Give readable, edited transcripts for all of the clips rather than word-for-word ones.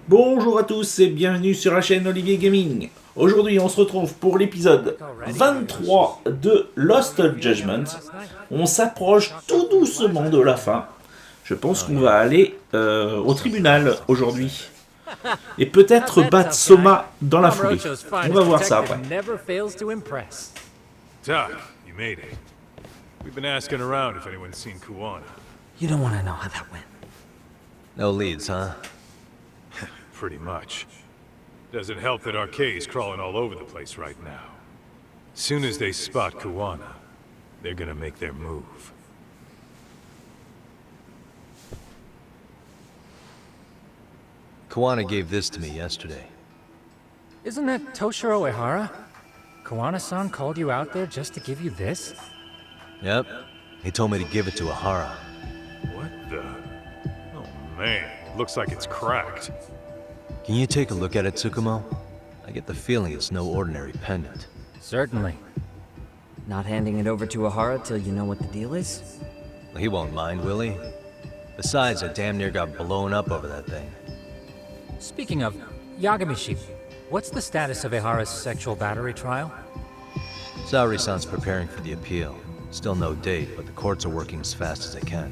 Bonjour à tous et bienvenue sur la chaîne Olivier Gaming. Aujourd'hui on se retrouve pour l'épisode 23 de Lost Judgment. On s'approche tout doucement de la fin. Je pense qu'on va aller au tribunal aujourd'hui. Et peut-être battre Soma dans la foulée. On va voir ça après. Doc, you made it. We've been asking around if anyone's seen Kuwana. You don't want to know how that went. No leads, huh? Pretty much. Doesn't help that Arcade's crawling all over the place right now. Soon as they spot Kuwana, they're gonna make their move. Koana gave this to me yesterday. Isn't that Toshiro Ehara? Kawana-san called you out there just to give you this? Yep. He told me to give it to Ehara. What the? Oh man, it looks like it's cracked. Can you take a look at it, Tsukumo? I get the feeling it's no ordinary pendant. Certainly. Not handing it over to Ehara till you know what the deal is? Well, he won't mind, will he? Besides, I damn near got blown up over that thing. Speaking of, Yagamishi, what's the status of Ehara's sexual battery trial? Saori-san's preparing for the appeal. Still no date, but the courts are working as fast as they can.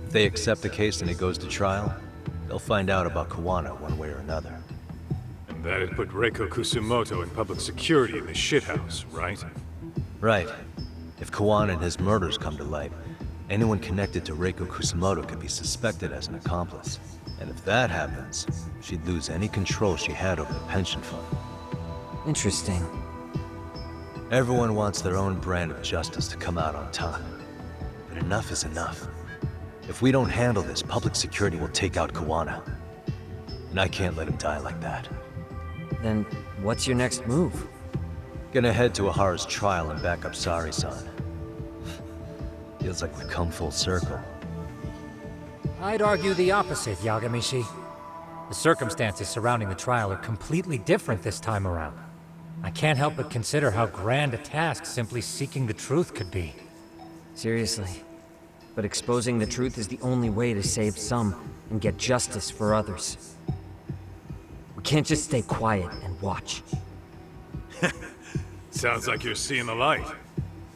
If they accept the case and it goes to trial, they'll find out about Kuwana one way or another. And that'd put Reiko Kusumoto in public security in the shithouse, right? Right. If Kuwana and his murders come to light, anyone connected to Reiko Kusumoto could be suspected as an accomplice. And if that happens, she'd lose any control she had over the pension fund. Interesting. Everyone wants their own brand of justice to come out on top. But enough is enough. If we don't handle this, public security will take out Kuwana. And I can't let him die like that. Then, what's your next move? Gonna head to Ehara's trial and back up Saori-san. Feels like we've come full circle. I'd argue the opposite, Yagamishi. The circumstances surrounding the trial are completely different this time around. I can't help but consider how grand a task simply seeking the truth could be. Seriously. But exposing the truth is the only way to save some and get justice for others. We can't just stay quiet and watch. Sounds like you're seeing the light.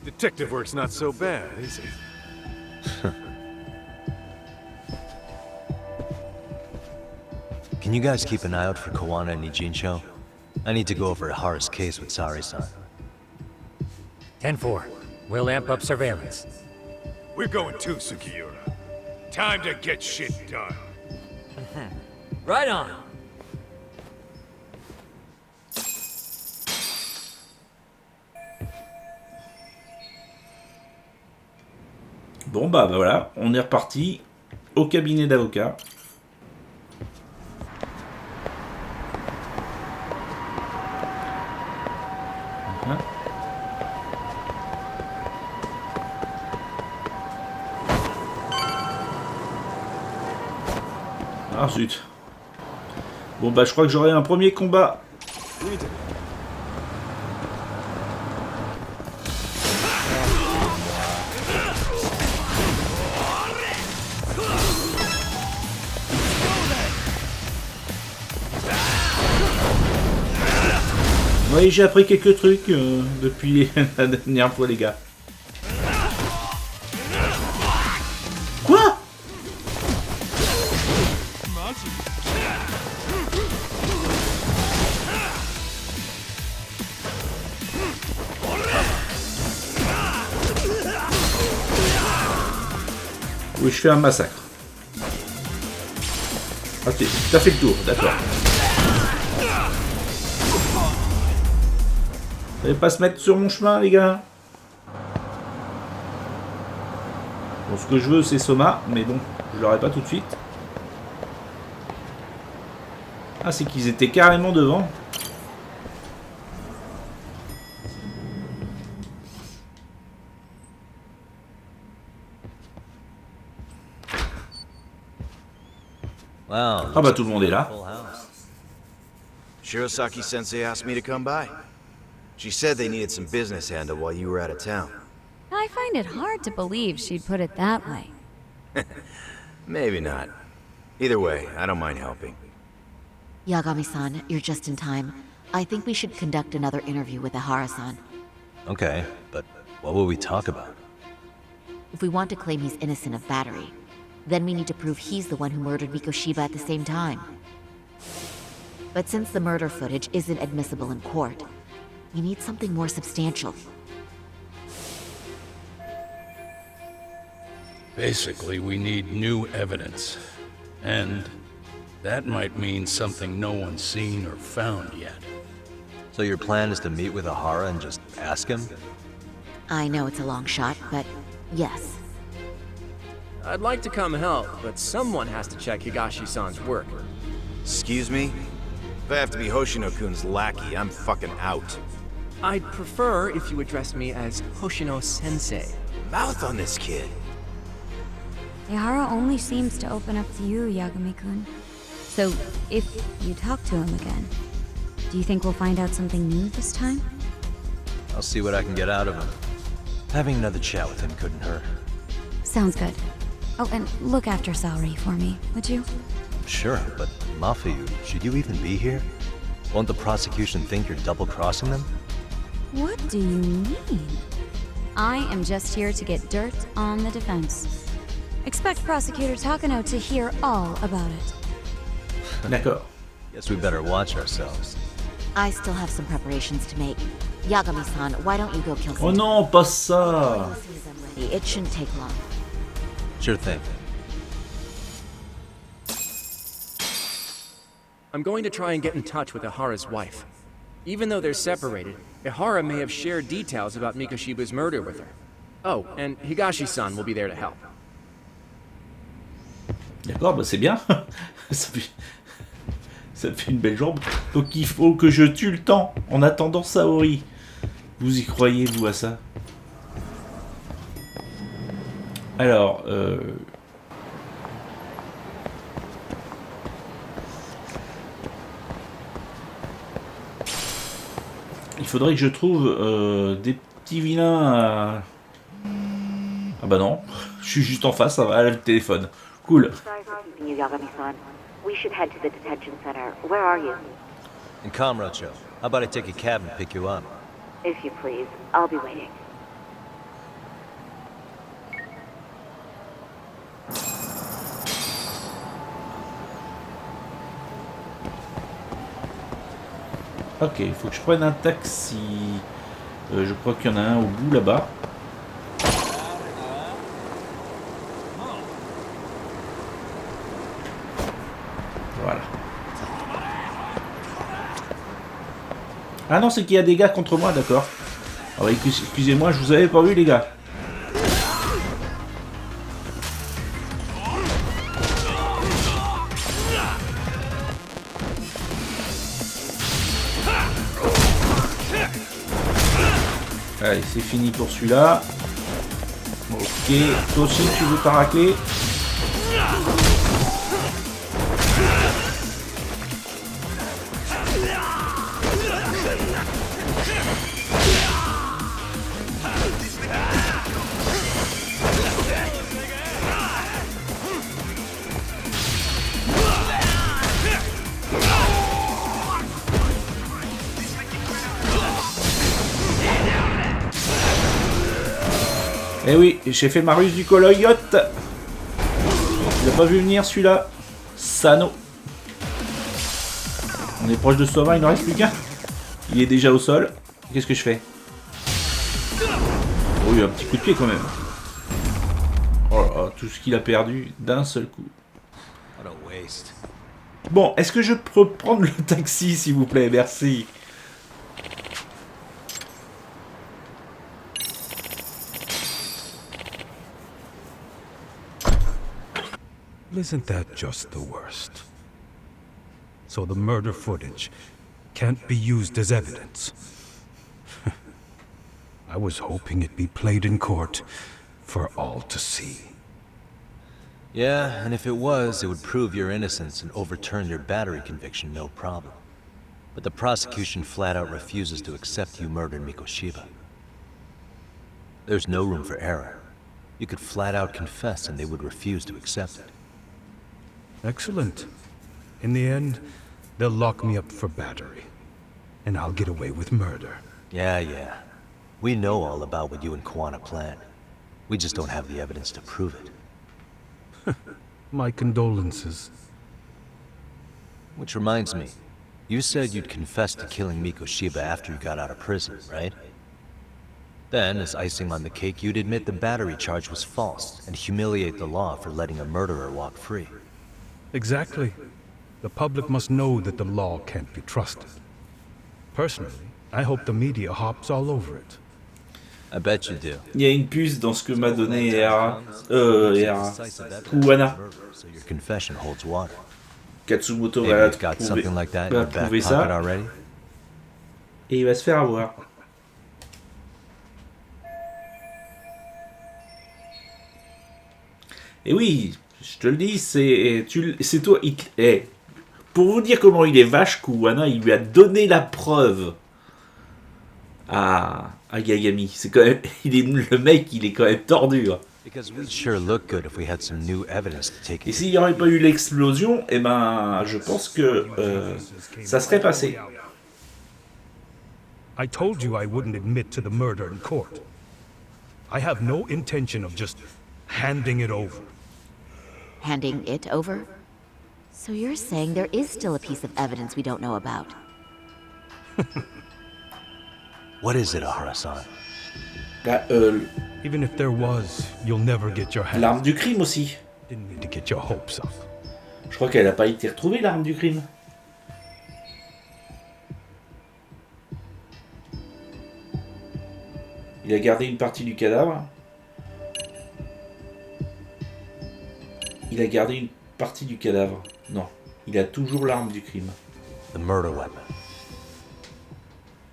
Detective work's not so bad, is it? Can you guys keep an eye out for Kuwana and Nijincho? I need to go over Ehara's case with Saori-san. 10-4. We'll amp up surveillance. We're going too, Sukiura. Time to get shit done. Right on! Bon bah voilà, on est reparti au cabinet d'avocat. Ah zut. Bon bah je crois que j'aurai un premier combat. Oui, j'ai appris quelques trucs depuis la dernière fois les gars. Quoi? Oui, je fais un massacre. Ah, t'as fait le tour, d'accord. Vous allez pas se mettre sur mon chemin, les gars. Bon, ce que je veux, c'est Soma, mais bon, je l'aurai pas tout de suite. Ah, c'est qu'ils étaient carrément devant. Wow. Ah bah tout le monde est là. Shirosaki-sensei asked me to come by. She said they needed some business handled while you were out of town. I find it hard to believe she'd put it that way. Maybe not. Either way, I don't mind helping. Yagami-san, you're just in time. I think we should conduct another interview with Ihara-san. Okay, but what will we talk about? If we want to claim he's innocent of battery, then we need to prove he's the one who murdered Mikoshiba at the same time. But since the murder footage isn't admissible in court, we need something more substantial. Basically, we need new evidence. And that might mean something no one's seen or found yet. So your plan is to meet with Ihara and just ask him? I know it's a long shot, but yes. I'd like to come help, but someone has to check Higashi-san's work. Excuse me? If I have to be Hoshino-kun's lackey, I'm fucking out. I'd prefer if you address me as Hoshino-sensei. Mouth on this kid. Ihara only seems to open up to you, Yagami-kun. So, if you talk to him again, do you think we'll find out something new this time? I'll see what I can get out of him. Having another chat with him couldn't hurt. Sounds good. Oh, and look after Saori for me, would you? Sure, but Mafuyu, should you even be here? Won't the prosecution think you're double-crossing them? What do you mean? I am just here to get dirt on the defense. Expect Prosecutor Takano to hear all about it. D'accord. Guess we better watch ourselves. I still have some preparations to make. Yagami-san, why don't you go kill Oh some... non, pas ça! As soon as I'm ready, it shouldn't take long. Sure thing. I'm going to try and get in touch with Ihara's wife. Even though they're separated, Ihara may have shared details about Mikoshiba's murder with her. Oh, and Higashi-san will be there to help. D'accord, bah c'est bien. Ça fait une belle jambe. Donc il faut que je tue le temps en attendant Saori. Vous y croyez, vous, à ça? Alors, il faudrait que je trouve des petits vilains à... Ah bah non, je suis juste en face, ça va, elle a le téléphone. Cool. Sorry for keeping you, Yagami-san. We should head to the detention center. Where are you? In Kamurocho, how about I take a cab and pick you up? If you please, I'll be waiting. Ok, il faut que je prenne un taxi. Je crois qu'il y en a un au bout là-bas. Voilà. Ah non, c'est qu'il y a des gars contre moi, d'accord. Ah bah, excusez-moi, je vous avais pas vu, les gars. Allez, c'est fini pour celui-là. Ok, toi aussi tu veux ta raclée. Eh oui, j'ai fait ma ruse du coloyote. Il a pas vu venir celui-là. Sano. On est proche de Soma, il n'en reste plus qu'un. Il est déjà au sol. Qu'est-ce que je fais? Oh, il y a un petit coup de pied quand même. Oh là là, tout ce qu'il a perdu d'un seul coup. What a waste. Bon, est-ce que je peux prendre le taxi, s'il vous plaît? Merci. Isn't that just the worst? So the murder footage can't be used as evidence. I was hoping it'd be played in court for all to see. Yeah, and if it was, it would prove your innocence and overturn your battery conviction, no problem. But the prosecution flat out refuses to accept you murdered Mikoshiba. There's no room for error. You could flat out confess and they would refuse to accept it. Excellent. In the end, they'll lock me up for battery. And I'll get away with murder. Yeah. We know all about what you and Koana planned. We just don't have the evidence to prove it. My condolences. Which reminds me, you said you'd confess to killing Mikoshiba after you got out of prison, right? Then, as icing on the cake, you'd admit the battery charge was false and humiliate the law for letting a murderer walk free. Exactly. The public must know that the law can't be trusted. Personally, I hope the media hops all over it. I bet you do. Il y a une puce dans ce que m'a donné Kuwana. So your confession holds water. Katsumoto Maybe va you've got something like that in your back trouver pocket ça already? et il va se faire avoir. Et oui, je te le dis, c'est toi. Pour vous dire comment il est vache, Kuwana, il lui a donné la preuve à Yagami. C'est quand même, le mec, il est quand même tordu. Hein. Et s'il n'y aurait pas eu l'explosion, eh ben, je pense que ça serait passé. I told you I wouldn't admit to the murder in court. I have no intention of just handing it over. Handing it over? So you're saying there is still a piece of evidence we don't know about? What is it, Ahara-san? Even if there was, you'll never get your hands. L'arme du crime aussi. Didn't mean to get your hopes up. Je crois qu'elle n'a pas été retrouvée, l'arme du crime. Il a gardé une partie du cadavre. Il a gardé une partie du cadavre. Non, il a toujours l'arme du crime. The murder weapon.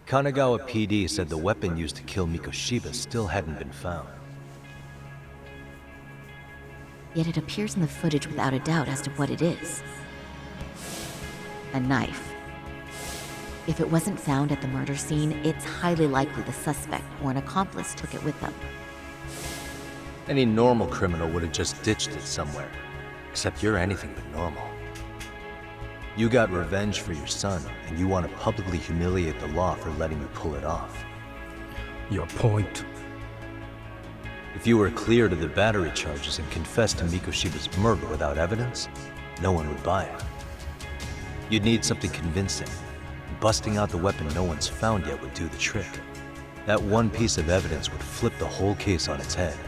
Kanagawa PD said the weapon used to kill Mikoshiba still hadn't been found. Yet it appears in the footage without a doubt as to what it is. A knife. If it wasn't found at the murder scene, it's highly likely the suspect or an accomplice took it with them. Any normal criminal would have just ditched it somewhere. Except you're anything but normal. You got revenge for your son, and you want to publicly humiliate the law for letting you pull it off. Your point? If you were cleared of the battery charges and confessed to Mikoshiba's murder without evidence, no one would buy it. You'd need something convincing. Busting out the weapon no one's found yet would do the trick. That one piece of evidence would flip the whole case on its head.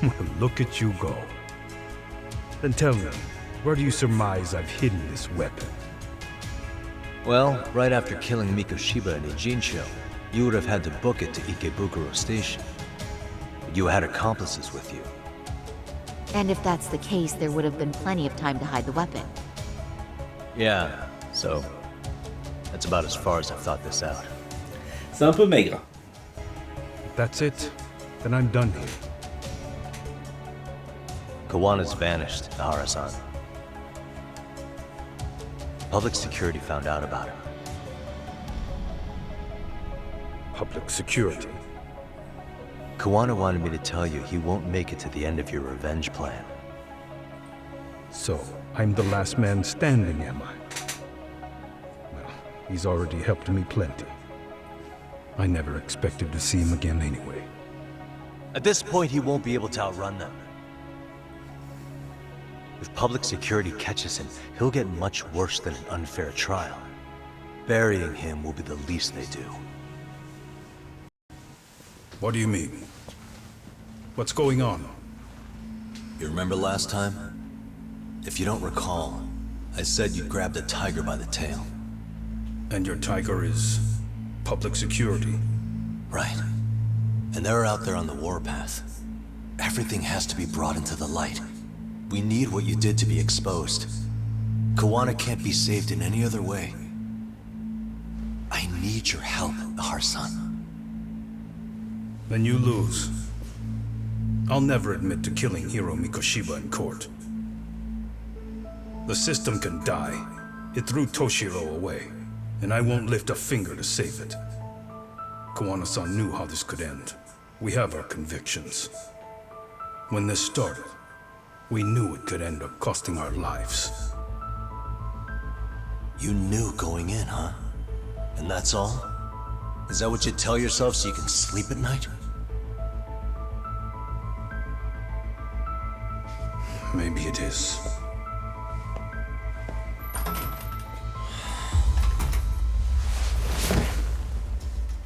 Well, look at you go. Then tell me, where do you surmise I've hidden this weapon? Well, right after killing Mikoshiba in Ijincho, you would have had to book it to Ikebukuro Station. But you had accomplices with you. And if that's the case, there would have been plenty of time to hide the weapon. Yeah, so that's about as far as I've thought this out. C'est un peu maigre. If that's it, then I'm done here. Kawana's vanished, Ahara-san. Public security found out about him. Public security? Koana wanted me to tell you he won't make it to the end of your revenge plan. So, I'm the last man standing, am I? Well, he's already helped me plenty. I never expected to see him again anyway. At this point, he won't be able to outrun them. If public security catches him, he'll get much worse than an unfair trial. Burying him will be the least they do. What do you mean? What's going on? You remember last time? If you don't recall, I said you grabbed a tiger by the tail. And your tiger is public security? Right. And they're out there on the warpath. Everything has to be brought into the light. We need what you did to be exposed. Koana can't be saved in any other way. I need your help, Ahara-san. Then you lose. I'll never admit to killing Hiro Mikoshiba in court. The system can die. It threw Toshiro away, and I won't lift a finger to save it. Koana-san knew how this could end. We have our convictions. When this started, we knew it could end up costing our lives. You knew going in, huh? And that's all? Is that what you tell yourself so you can sleep at night? Maybe it is.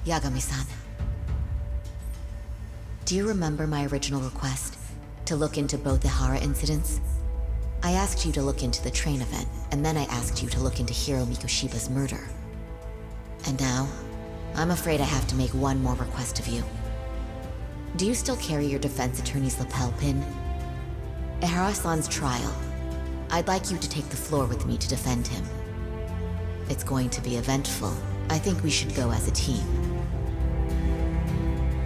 Yagami-san. Do you remember my original request? To look into both the Ihara incidents? I asked you to look into the train event, and then I asked you to look into Hiro Mikoshiba's murder. And now, I'm afraid I have to make one more request of you. Do you still carry your defense attorney's lapel pin? Ihara-san's trial. I'd like you to take the floor with me to defend him. It's going to be eventful. I think we should go as a team.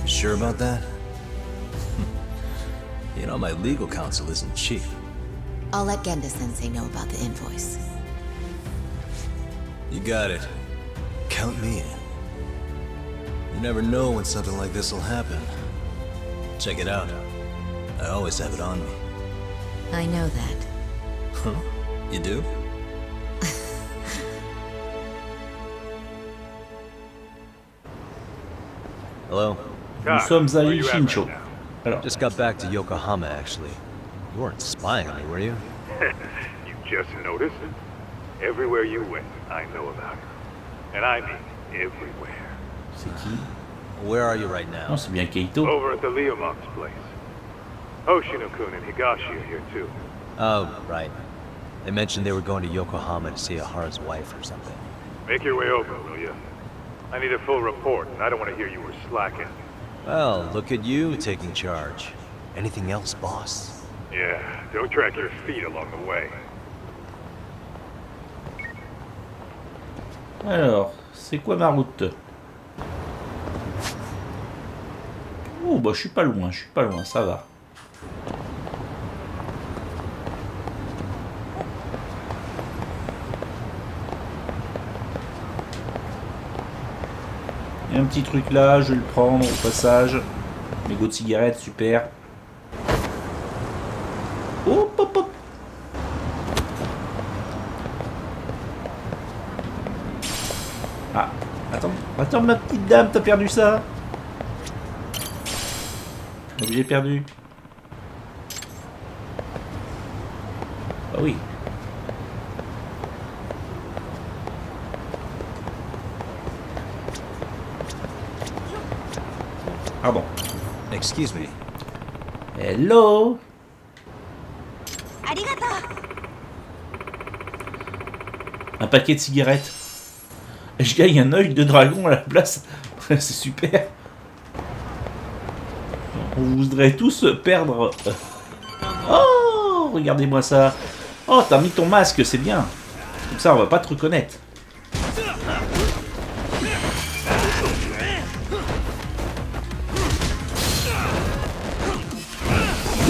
Sure about that? You know, my legal counsel isn't cheap. I'll let Genda-sensei know about the invoice. You got it. Count me in. You never know when something like this will happen. Check it out. I always have it on me. I know that. Huh? You do? Hello? Nous sommes à Ishincho. Alors, Just got back to Yokohama, actually. You weren't spying on me, were you? You just noticed? Everywhere you went, I know about it. And I mean everywhere. c'est qui? Where are you right now? Non, c'est bien Keito. Over at the Leomont's place. Hoshino-kun and Higashi are here too. Oh, right. They mentioned they were going to Yokohama to see Ahara's wife or something. Make your way over, will you? I need a full report, and I don't want to hear you were slacking. Well, look at you taking charge. Anything else, boss? Yeah, don't drag your feet along the way. Alors, c'est quoi ma route? Oh, bah je suis pas loin, ça va. Il y a un petit truc là, je vais le prendre au passage. Mégot de cigarette, super. Hop, hop, hop. Ah, attends ma petite dame, t'as perdu ça? Objet perdu. Ah oui. Pardon. Excuse me. Hello. Un paquet de cigarettes. Je gagne un œil de dragon à la place. C'est super. On voudrait tous perdre. Oh, regardez-moi ça. Oh, t'as mis ton masque, c'est bien. Comme ça, on va pas te reconnaître.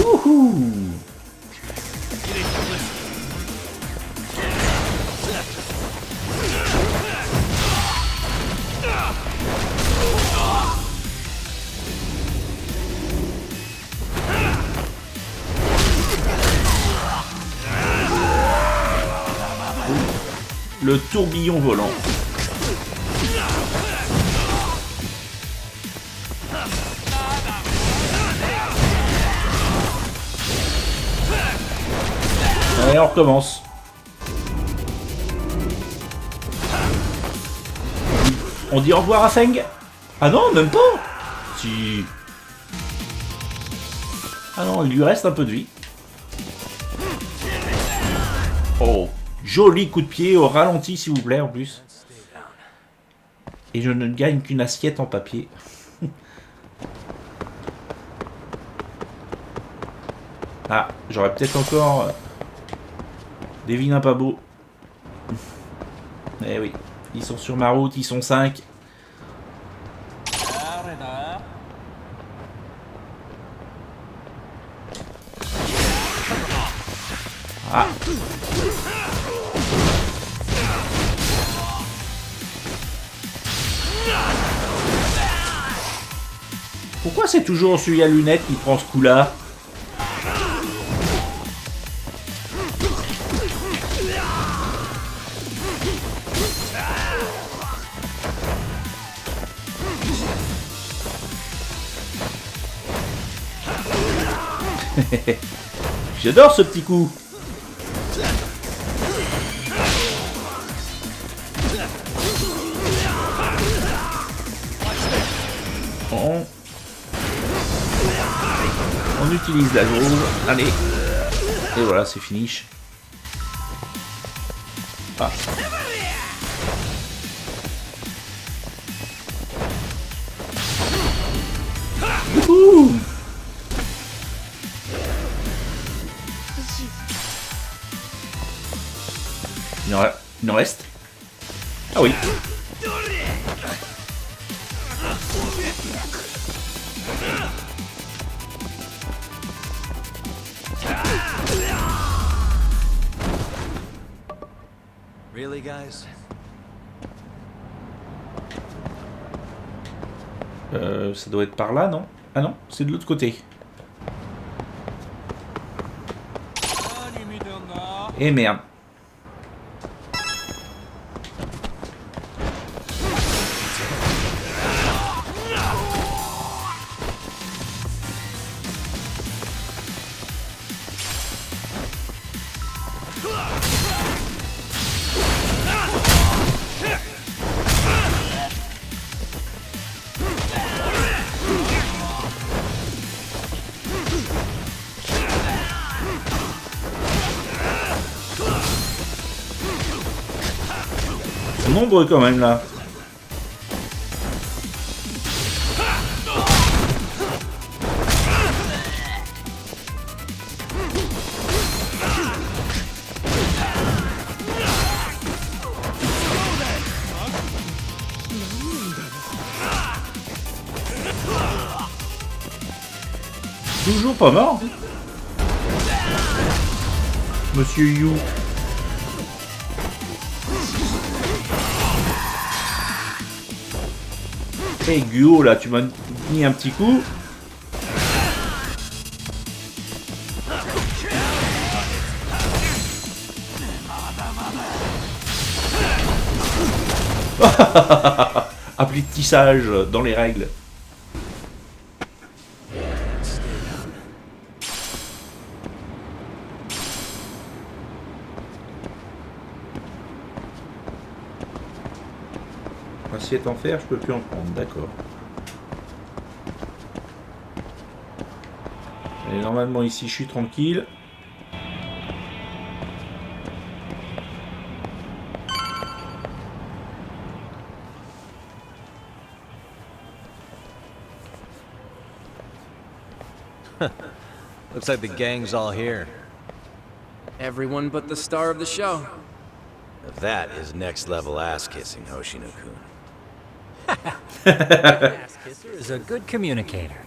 Wouhou. Le tourbillon volant. Allez, on recommence. On dit au revoir à Feng? Ah non, même pas. Si. Ah non, il lui reste un peu de vie. Oh. Joli coup de pied au ralenti, s'il vous plaît, en plus. Et je ne gagne qu'une assiette en papier. Ah, j'aurais peut-être encore des vilains pas beaux. Eh oui, ils sont sur ma route, ils sont 5. Ah. Pourquoi c'est toujours celui à lunettes qui prend ce coup-là? J'adore ce petit coup. On utilise la jauge. Allez. Et voilà, c'est finish. Ah. Wouhou! Il en reste? Ah oui. Really, guys? Ça doit être par là, non? Ah non, c'est de l'autre côté. Eh merde. Nombreux quand même là. Toujours pas mort, Monsieur You. Hey Guo, là, tu m'as mis un petit coup. Aplatissage dans les règles. Assiette en fer, je peux plus en prendre, d'accord. Et normalement ici je suis tranquille. Looks like the gang's all here. Everyone but the star of the show. That is next level ass kissing, Hoshino-kun. Ass kisser is a good communicator.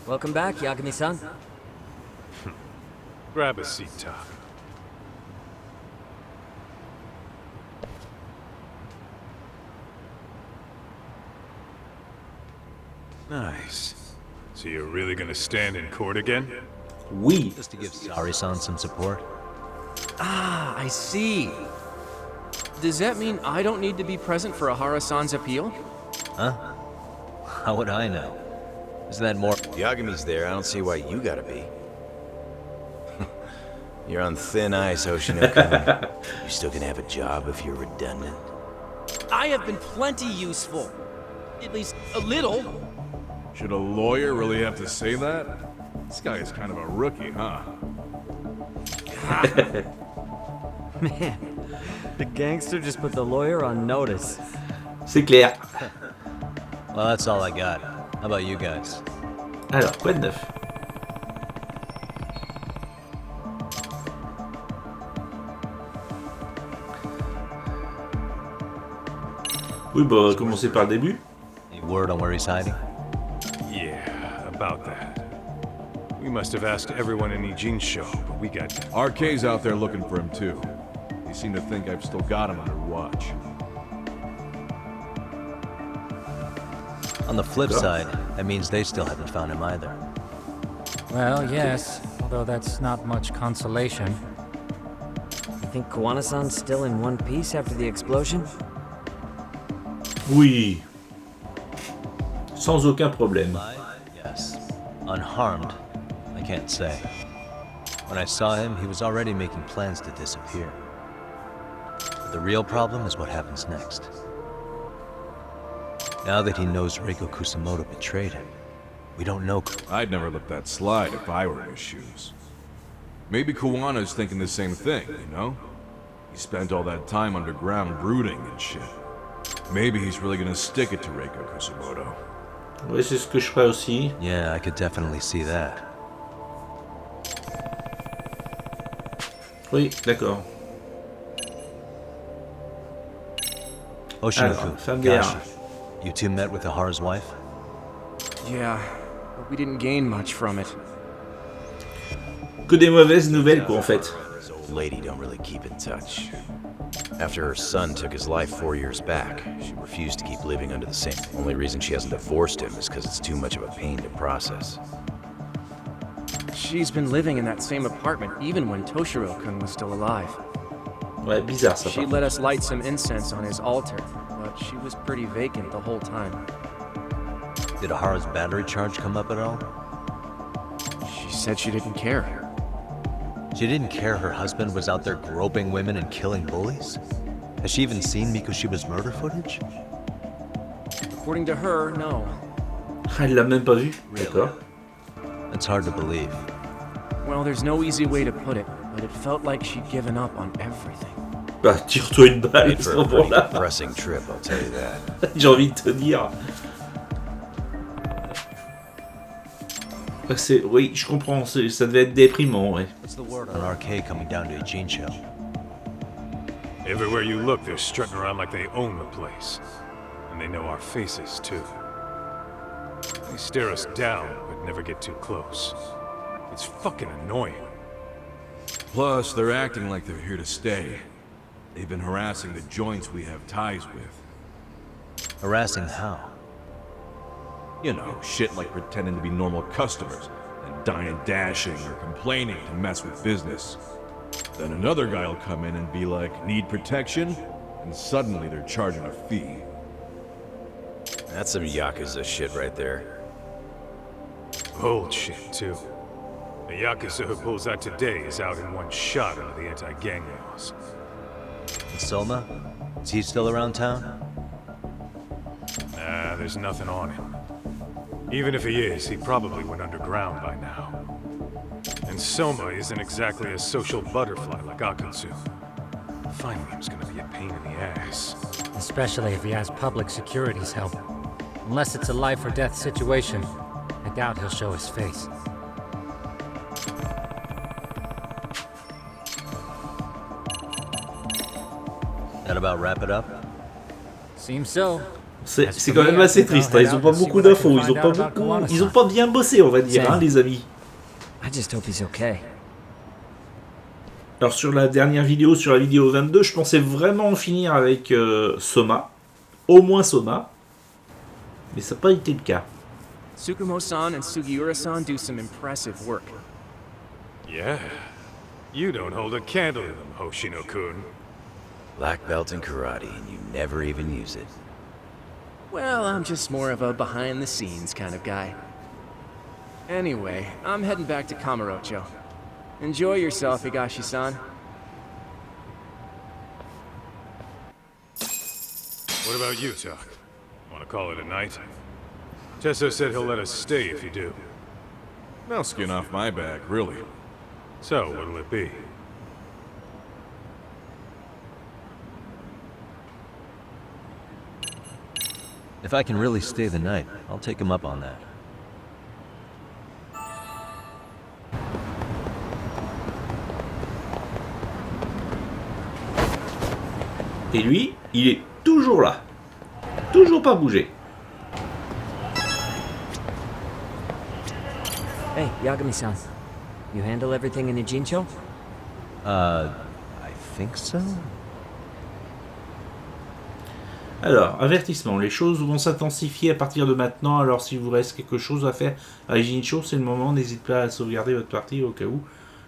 Welcome back, Yagami-san. Grab a seat, Top. Nice. So you're really gonna stand in court again? Oui. Just to give Sari-san some support. Ah, I see. Does that mean I don't need to be present for Ahara-san's appeal? Huh? How would I know? Isn't that more... Yagami's there, I don't see why you gotta be. You're on thin ice, Hoshino-kun. You still gonna have a job if you're redundant. I have been plenty useful. At least a little. Should a lawyer really have to say that? This guy is kind of a rookie, huh? Man, the gangster just put the lawyer on notice. C'est clair. Well, that's all I got. How about you guys? Alors, quoi de neuf? Oui, bah, commencer par le début. Any word on where he's hiding? Yeah, about that. We must have asked everyone in Ijincho, but we got... RK's out there looking for him, too. They seem to think I've still got him under watch. On the flip side, that means they still haven't found him either. Well, yes, although that's not much consolation. You think Koana-san's still in one piece after the explosion? Oui. Sans aucun problème. Yes. Unharmed? I can't say. When I saw him, he was already making plans to disappear. But the real problem is what happens next. Now that he knows Reiko Kusamoto betrayed him, we don't know. I'd never let that slide if I were in his shoes. Maybe Kuwana's thinking the same thing, you know? He spent all that time underground brooding and shit. Maybe he's really gonna stick it to Reiko Kusamoto. Ouais, c'est ce que je ferais aussi. Yeah, I could definitely see that. Oui, d'accord. Oshinoku, femme des Gashi, you two met with Ihara's wife? Yeah, but we didn't gain much from it. Que des mauvaises nouvelles, quoi, en fait. This old lady don't really keep in touch. After her son took his life 4 years back, she refused to keep living under the same. Only reason she hasn't divorced him is because it's too much of a pain to process. She's been living in that same apartment even when Toshiro-kun was still alive. Ouais, bizarre ça. She let us light some incense on his altar, but she was pretty vacant the whole time. Did Ihara's battery charge come up at all? She said she didn't care. She didn't care her husband was out there groping women and killing bullies? Has she even seen Mikoshiba's murder footage? According to her, no. Elle l'a même pas vu. D'accord. It's hard to believe. Well, there's no easy way to put it, but it felt like she'd given up on everything. Bah, tire-toi une balle à ce For a pretty moment-là. depressing trip, I'll tell you that. J'ai envie de te dire. Oui, je comprends, ça devait être déprimant, ouais. What's the word on RK coming down to Ijincho? Everywhere you look, they're strutting around like they own the place. And they know our faces, too. They stare us down, but never get too close. It's fucking annoying. Plus, they're acting like they're here to stay. They've been harassing the joints we have ties with. Harassing how? You know, shit like pretending to be normal customers, and dine and dashing or complaining to mess with business. Then another guy will come in and be like, need protection? And suddenly they're charging a fee. That's some Yakuza shit right there. Old shit, too. The Yakuza who pulls that today is out in one shot under the anti-gang laws. And Soma? Is he still around town? Nah, there's nothing on him. Even if he is, he probably went underground by now. And Soma isn't exactly a social butterfly like Akutsu. Finding him's gonna be a pain in the ass. Especially if he has public security's help. Unless it's a life or death situation, I doubt he'll show his face. That about wrap it up? Seems so. C'est quand même assez triste, hein. Ils ont pas beaucoup d'infos, ils ont pas bien bossé, on va dire, hein, les amis. I just hope he's okay. Alors sur la dernière vidéo, sur la vidéo 22, je pensais vraiment en finir avec Soma, au moins Soma, mais ça n'a pas été le cas. Tsukumo-san and Sugiura-san do some impressive work. Yeah. You don't hold a candle to them, Hoshino-kun. Black belt in karate, and you never even use it. Well, I'm just more of a behind-the-scenes kind of guy. Anyway, I'm heading back to Kamurocho. Enjoy yourself, Higashi-san. What about you, Tuck? Want to call it a night? Tesso said he'll let us stay if you do. No skin off my back, really. So, what'll it be? If I can really stay the night, I'll take him up on that. Et lui, il est toujours là. Toujours pas bougé. Hey, Yagami-san. You handle everything in Ijincho? I think so? Alors, avertissement, les choses vont s'intensifier à partir de maintenant, alors s'il vous reste quelque chose à faire à Ijincho, c'est le moment, n'hésitez pas à sauvegarder votre partie au cas où.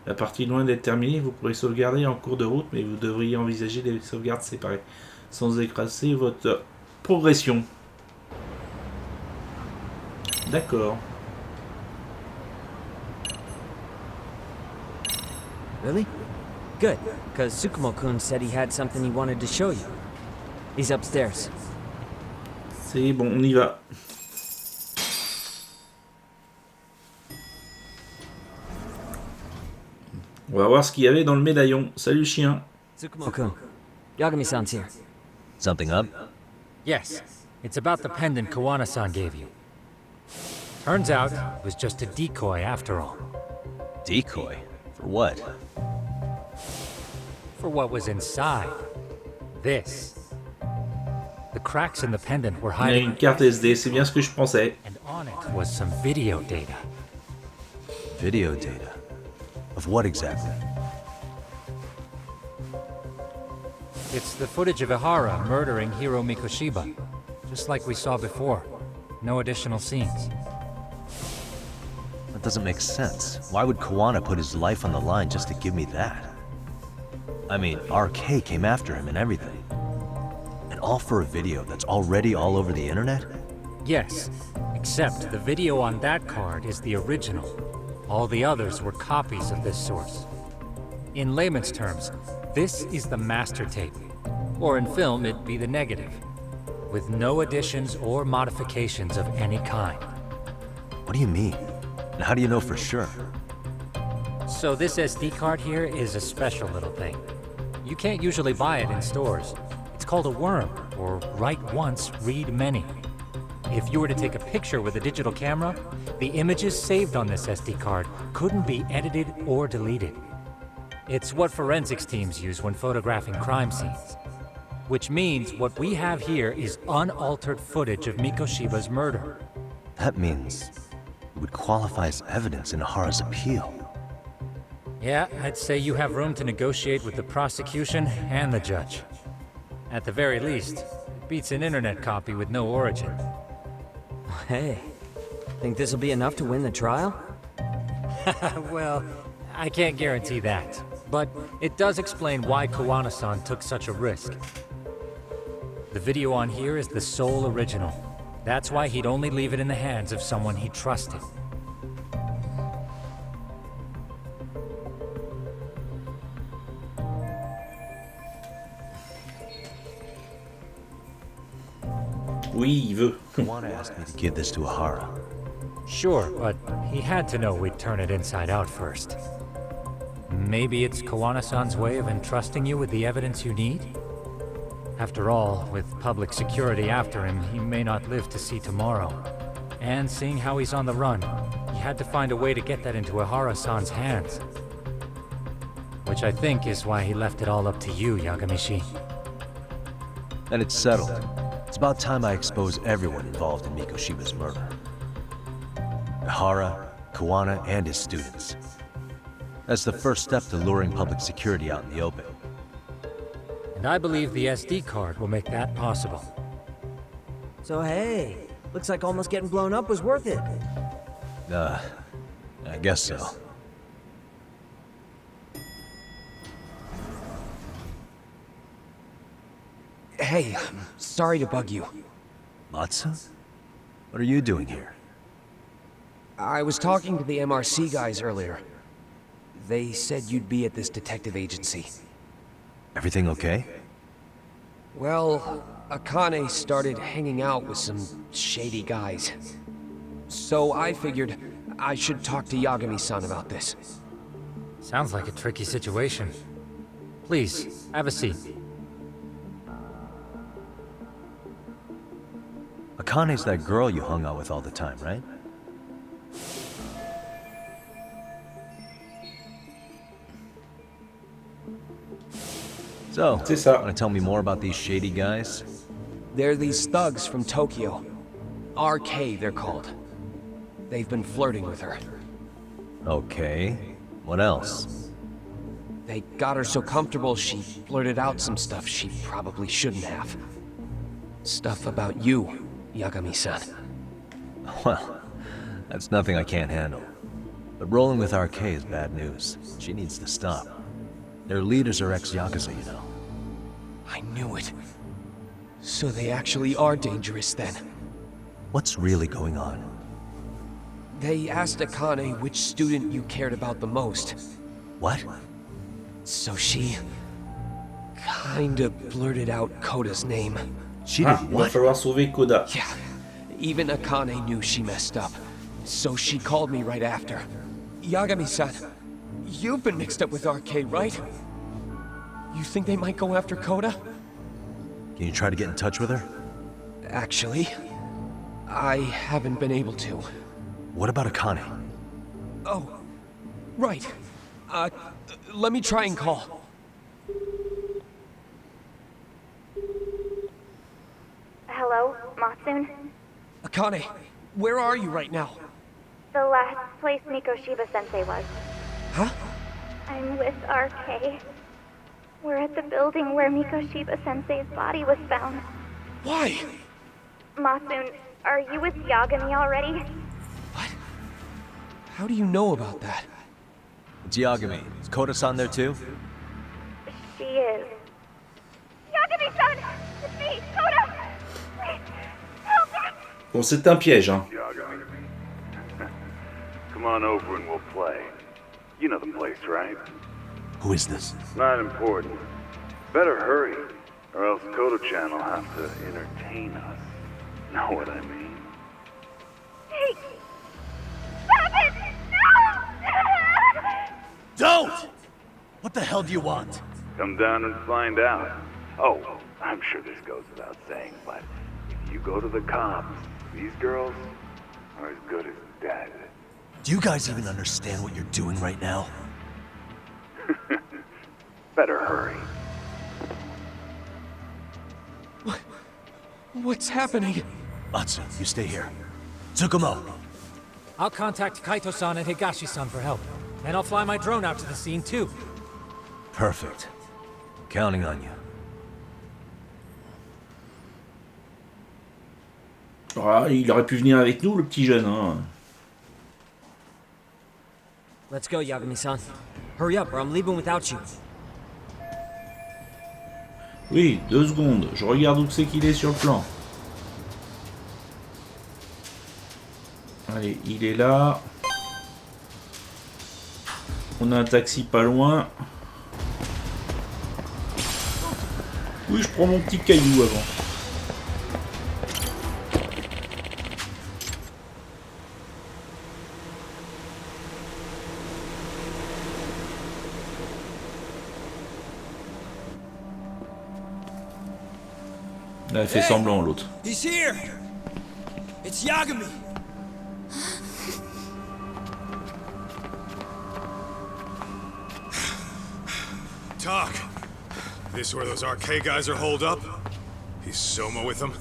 La partie est loin d'être terminée, vous pourrez sauvegarder en cours de route, mais vous devriez envisager des sauvegardes séparées, sans écraser votre progression. D'accord. Really? Good, because Tsukumo-kun said he had something he wanted to show you. He's upstairs. C'est bon, on y va. On va voir ce qu'il y avait dans le médaillon. Salut chien. Tsukumo-kun, Yagami-san's here. Something up? Yes, it's about the pendant Kawana-san gave you. Turns out, it was just a decoy after all. Decoy? For what? For what was inside. This. The cracks in the pendant were Il y a hiding, une carte SD, c'est bien ce que je pensais. and on it was some video data. Video data? Of what exactly? It's the footage of Ihara murdering Hiro Mikoshiba, just like we saw before. No additional scenes. That doesn't make sense. Why would Kawana put his life on the line just to give me that? I mean, RK came after him and everything. And all for a video that's already all over the internet? Yes, except the video on that card is the original. All the others were copies of this source. In layman's terms, this is the master tape. Or in film, it'd be the negative. With no additions or modifications of any kind. What do you mean? And how do you know for sure? So this SD card here is a special little thing. You can't usually buy it in stores. It's called a worm, or write once, read many. If you were to take a picture with a digital camera, the images saved on this SD card couldn't be edited or deleted. It's what forensics teams use when photographing crime scenes. Which means what we have here is unaltered footage of Mikoshiba's murder. That means it would qualify as evidence in Ihara's appeal. Yeah, I'd say you have room to negotiate with the prosecution and the judge. At the very least, it beats an internet copy with no origin. Hey, think this'll be enough to win the trial? Well, I can't guarantee that. But it does explain why Kawana-san took such a risk. The video on here is the sole original. That's why he'd only leave it in the hands of someone he trusted. Oui, il veut. Kawana asked me to give this to Ihara. Sure, but he had to know we'd turn it inside out first. Maybe it's Kawana-san's way of entrusting you with the evidence you need? After all, with public security after him, he may not live to see tomorrow. And seeing how he's on the run, he had to find a way to get that into Ihara-san's hands. Which I think is why he left it all up to you, Yagamishi. And it's settled. It's about time I expose everyone involved in Mikoshiba's murder. Ihara, Kawana, and his students. That's the first step to luring public security out in the open. And I believe the SD card will make that possible. So hey, looks like almost getting blown up was worth it. I guess so. Hey, sorry to bug you. Matsu? What are you doing here? I was talking to the MRC guys earlier. They said you'd be at this detective agency. Everything okay? Well, Akane started hanging out with some shady guys. So I figured I should talk to Yagami-san about this. Sounds like a tricky situation. Please, have a seat. Akane's that girl you hung out with all the time, right? So, wanna tell me more about these shady guys? They're these thugs from Tokyo. RK, they're called. They've been flirting with her. Okay. What else? They got her so comfortable she blurted out some stuff she probably shouldn't have. Stuff about you, Yagami-san. Well, that's nothing I can't handle. But rolling with RK is bad news. She needs to stop. Their leaders are ex-Yakuza, you know. I knew it. So they actually are dangerous then. What's really going on? They asked Akane which student you cared about the most. What? So she... kinda blurted out Koda's name. She did Il va what? falloir sauver Koda. Yeah, even Akane knew she messed up. So she called me right after. Yagami-san, you've been mixed up with RK, right? You think they might go after Koda? Can you try to get in touch with her? Actually, I haven't been able to. What about Akane? Oh, right. Let me try and call. Hello, Matsun? Akane, where are you right now? The last place Mikoshiba-sensei was. Huh? I'm with RK. We're at the building where Mikoshiba-sensei's body was found. Why? Matsun, are you with Yagami already? How do you know about that? It's Yagami. Is Koda-san there too? She is. Yagami-san! It's me, Koda! Please, help me! Bon, c'est un piège, hein. Come on over and we'll play. You know the place, right? Who is this? Not important. Better hurry, or else Koda-chan will have to entertain us. Know what I mean? Hey! Stop it! No! Don't! What the hell do you want? Come down and find out. Oh, I'm sure this goes without saying, but if you go to the cops, these girls are as good as dead. Do you guys even understand what you're doing right now? Better hurry. What's happening? Matsu, you stay here. Tsukumo! I'll contact Kaito-san and Higashi-san for help. And I'll fly my drone out to the scene too. Perfect. Counting on you. Ah, il aurait pu venir avec nous, le petit jeune, hein. Let's go, Yagami-san. Hurry up or I'm leaving without you. Oui, 2 secondes. Je regarde où c'est qu'il est sur le plan. Allez, il est là. On a un taxi pas loin. Oui, je prends mon petit caillou avant. Là, elle fait semblant, l'autre. He's here! It's Yagami! Talk. This where those RK guys are holed up? Is Soma with them?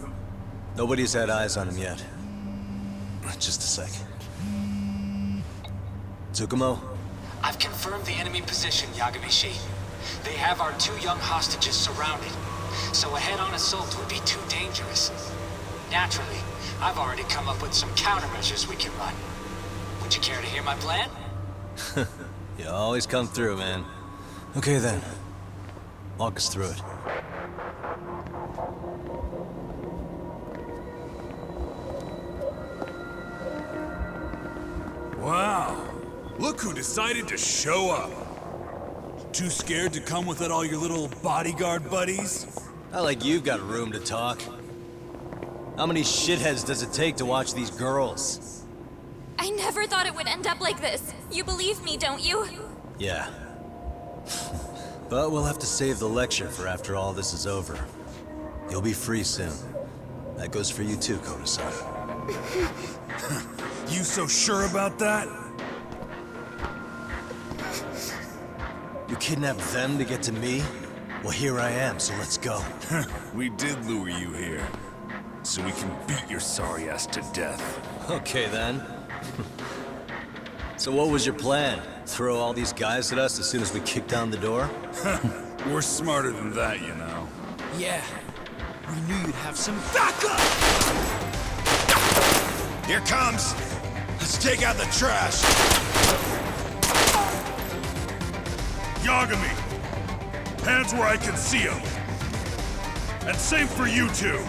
Nobody's had eyes on him yet. Just a sec. Tsukumo? I've confirmed the enemy position, Yagami-shi. They have our 2 young hostages surrounded, so a head-on assault would be too dangerous. Naturally, I've already come up with some countermeasures we can run. Would you care to hear my plan? You always come through, man. Okay then. Walk us through it. Wow. Look who decided to show up. Too scared to come with all your little bodyguard buddies? Not like you've got room to talk. How many shitheads does it take to watch these girls? I never thought it would end up like this. You believe me, don't you? Yeah. But we'll have to save the lecture for after all this is over. You'll be free soon. That goes for you too, Koda-san. You so sure about that? You kidnapped them to get to me? Well, here I am, so let's go. We did lure you here. So we can beat your sorry ass to death. Okay then. So what was your plan? Throw all these guys at us as soon as we kick down the door? We're smarter than that, you know. Yeah. We knew you'd have some backup! Here comes! Let's take out the trash! Yagami! Hands where I can see them! And same for you two!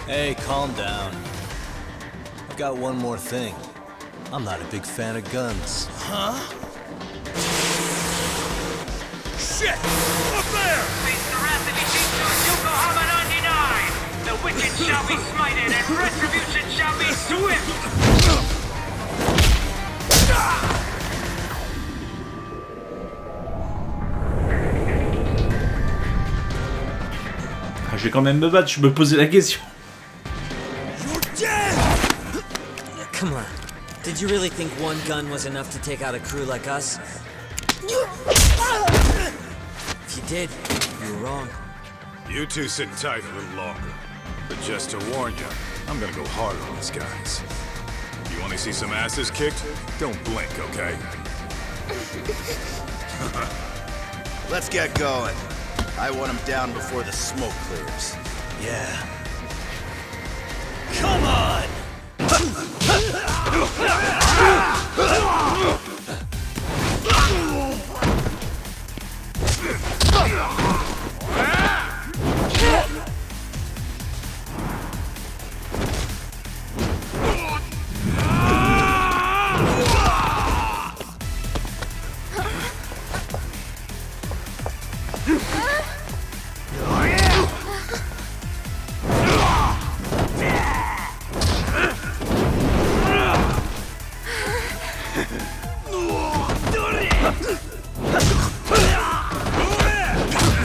Hey, calm down. I've got one more thing. I'm not a big fan of guns. Huh? Shit! Up there! The wicked shall be smited and retribution shall be swift! Je vais quand même me battre, je me posais la question. Come on. Did you really think one gun was enough to take out a crew like us? If you did, you were wrong. You two sit tight a little longer. But just to warn you, I'm gonna go harder on these guys. You wanna see some asses kicked? Don't blink, okay? Let's get going. I want him down before the smoke clears. Yeah. Come on!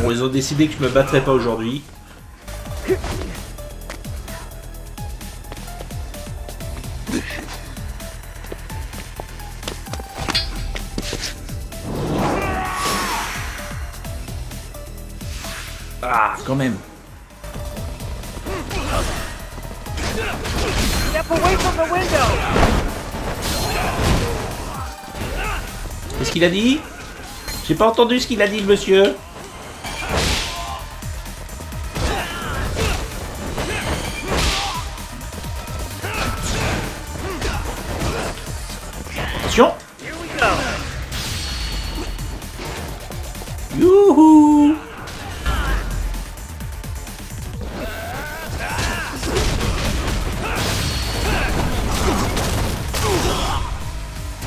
Bon, ils ont décidé que je me battrais pas aujourd'hui. Ah, quand même. Step away from the window! Qu'est-ce qu'il a dit? J'ai pas entendu ce qu'il a dit, le monsieur. Attention! Youhou!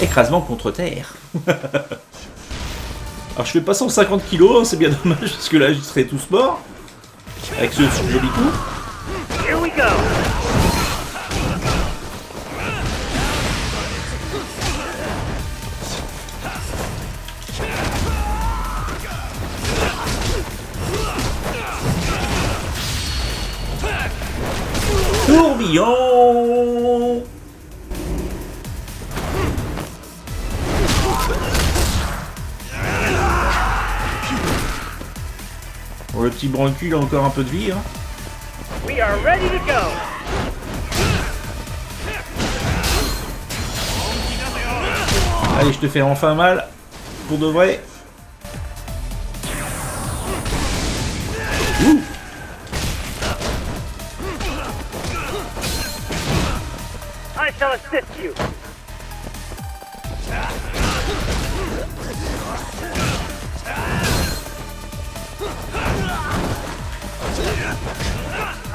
Écrasement contre terre. Alors je fais pas 150 kilos, hein, c'est bien dommage parce que là je serais tous morts. Avec ce joli coup. Here we go! Tourbillon! Bon, le petit brancule a encore un peu de vie, hein. We are ready to go! Allez, je te fais enfin mal. Pour de vrai. Ouh. I shall assist you!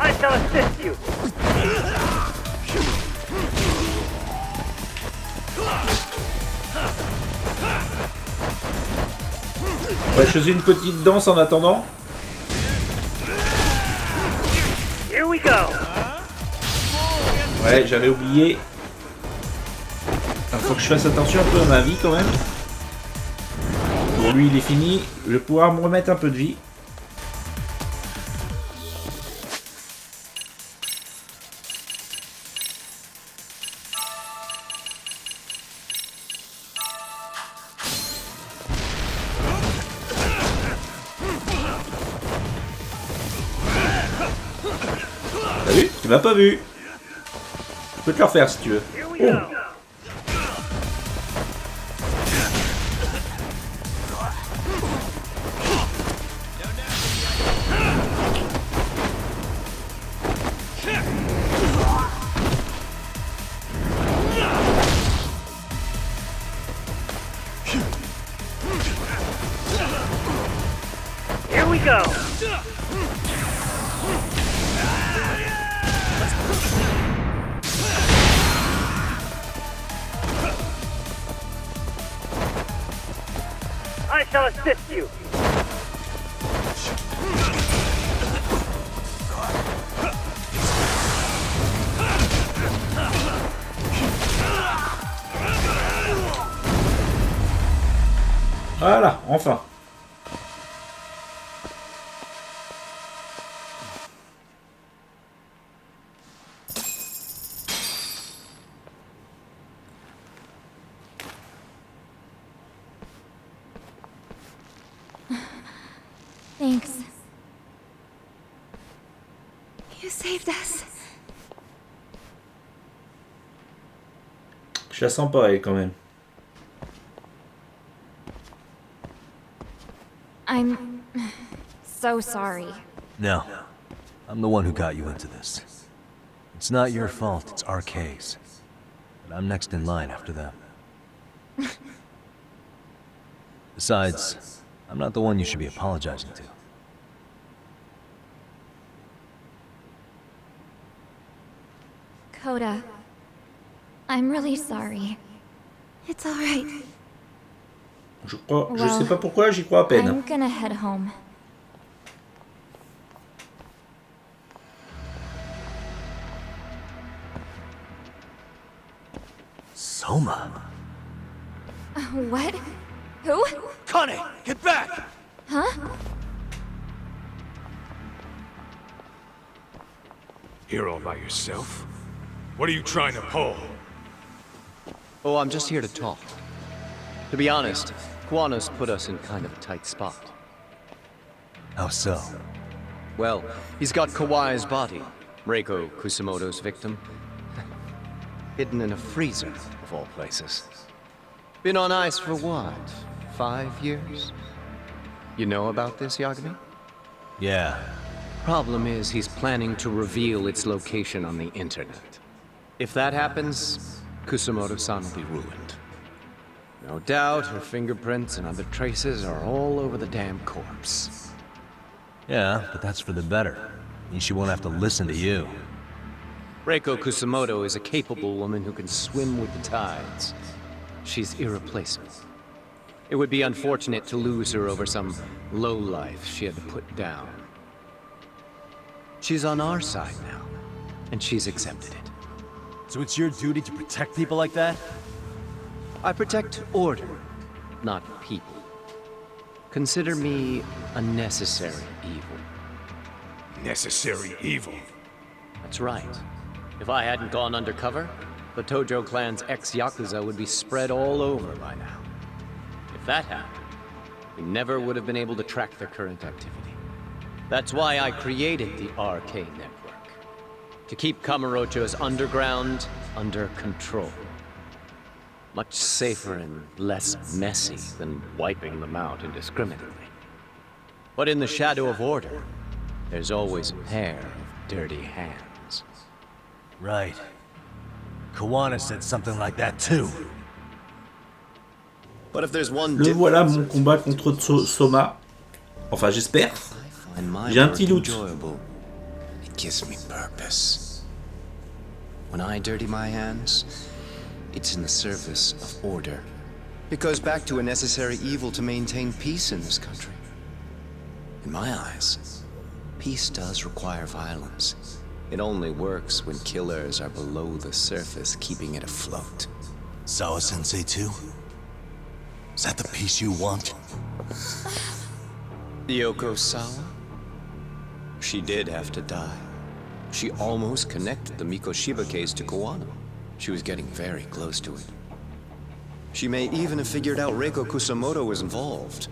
I shall assist you! Ouais, je faisais une petite danse en attendant. Here we go! Ouais, j'avais oublié. Alors, faut que je fasse attention un peu à ma vie quand même. Pour lui, il est fini. Je vais pouvoir me remettre un peu de vie. T'as vu? Tu m'as pas vu. Je peux te le refaire si tu veux. Oh. Here we go! I shall assist you! Voilà, enfin. Thanks. You saved us. Je la sens pas, elle, quand même. I'm so sorry. No. I'm the one who got you into this. It's not your fault, it's RK's. But I'm next in line after them. Besides, I'm not the one you should be apologizing to. Koda, I'm really sorry. It's alright. Je sais pas pourquoi, j'y crois à peine. I'm gonna head home. Soma? What? Who? Connie, get back! Huh? Here all by yourself? What are you trying to pull? Oh, I'm just here to talk. To be honest, Kuwano's put us in kind of a tight spot. How so? Well, he's got Kawai's body, Reiko Kusumoto's victim, hidden in a freezer, of all places. Been on ice for what, 5 years? You know about this, Yagami? Yeah. Problem is, he's planning to reveal its location on the internet. If that happens, Kusumoto-san will be ruined. No doubt, her fingerprints and other traces are all over the damn corpse. Yeah, but that's for the better. Means she won't have to listen to you. Reiko Kusumoto is a capable woman who can swim with the tides. She's irreplaceable. It would be unfortunate to lose her over some lowlife she had to put down. She's on our side now, and she's accepted it. So it's your duty to protect people like that? I protect order, not people. Consider me a necessary evil. Necessary evil? That's right. If I hadn't gone undercover, the Tojo clan's ex-Yakuza would be spread all over by now. If that happened, we never would have been able to track their current activity. That's why I created the RK network. To keep Kamurocho's underground under control. Much safer and less messy than wiping them out indiscriminately. But in the shadow of order, there's always a pair of dirty hands. Right. Kawana said something like that too. But if there's one Le voilà mon combat contre Soma. Enfin, j'espère. J'ai un petit doute. It gives me purpose. When I dirty my hands, it's in the service of order. It goes back to a necessary evil to maintain peace in this country. In my eyes, peace does require violence. It only works when killers are below the surface, keeping it afloat. Sawa-sensei too? Is that the peace you want? Yoko Sawa? She did have to die. She almost connected the Mikoshiba case to Kawano. She was getting very close to it. She may even have figured out Reiko Kusumoto was involved.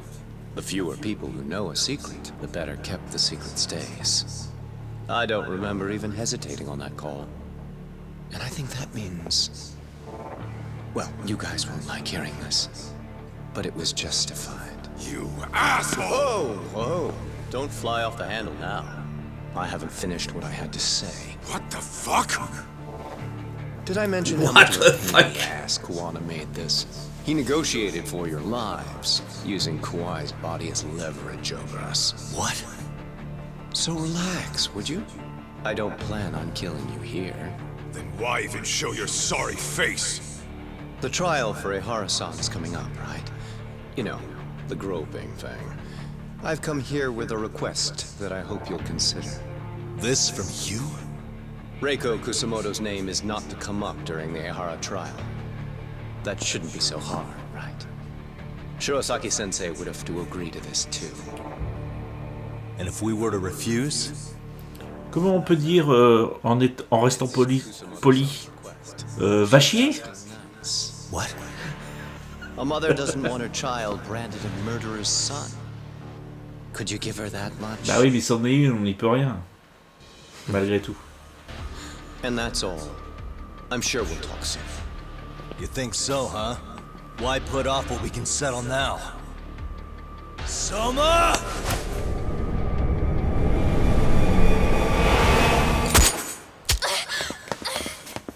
The fewer people who know a secret, the better kept the secret stays. I don't remember even hesitating on that call. And I think that means... Well, you guys won't like hearing this, but it was justified. You asshole! Whoa, whoa. Don't fly off the handle now. I haven't finished what I had to say. What the fuck? Did I mention how much of a pain in the ass Kuwana made this? He negotiated for your lives, using Kawai's body as leverage over us. What? So relax, would you? I don't plan on killing you here. Then why even show your sorry face? The trial for Ehara-san's coming up, right? You know, the groping thing. I've come here with a request that I hope you'll consider. This from you? Reiko Kusumoto's name is not to come up during the Ehara trial. That shouldn't be so hard, right? Shirosaki-sensei would have to agree to this too. And if we were to refuse? Comment on peut dire en restant poli va chier? What? A mother doesn't want her child branded a murderer's son. Could you give her that much? Bah oui, mais c'en est une, on n'y peut rien. Malgré tout. And that's all. I'm sure we'll talk soon. You think so, huh? Why put off what we can settle now? Soma!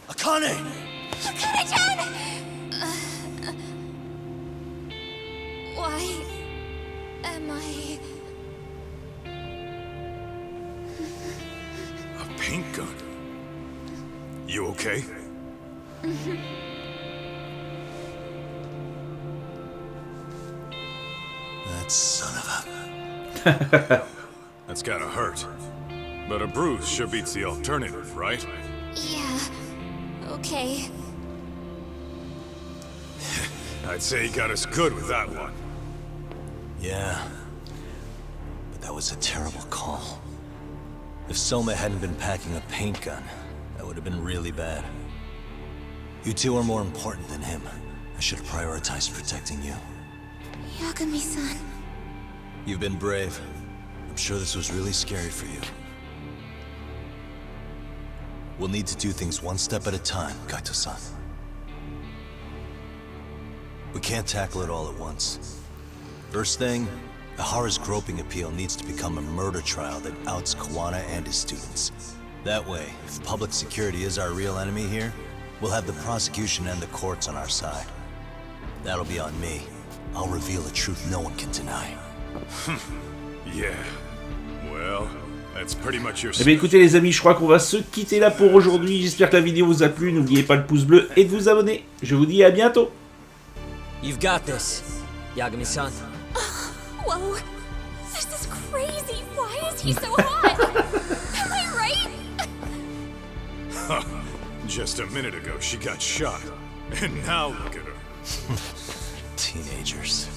Akane! Akane-chan! Why am I... A paint gun? You okay? That son of a... That's gotta hurt. But a bruise sure beats the alternative, right? Yeah. Okay. I'd say he got us good with that one. Yeah. But that was a terrible call. If Soma hadn't been packing a paint gun, that would have been really bad. You two are more important than him. I should have prioritized protecting you. Yagami-san. You've been brave. I'm sure this was really scary for you. We'll need to do things one step at a time, Kaito-san. We can't tackle it all at once. First thing, Ihara's groping appeal needs to become a murder trial that outs Kawana and his students. That way, if public security is our real enemy here, we'll have the prosecution and the courts on our side. That'll be on me. I'll reveal a truth no one can deny. Yeah. Well, that's pretty much your... Eh bien écoutez les amis, je crois qu'on va se quitter là pour aujourd'hui. J'espère que la vidéo vous a plu. N'oubliez pas le pouce bleu et de vous abonner. Je vous dis à bientôt. You've got this, Yagami-san. Whoa. This is crazy. Why is he so hot? Am I right? Just a minute ago, she got shot. And now look at her. Teenagers.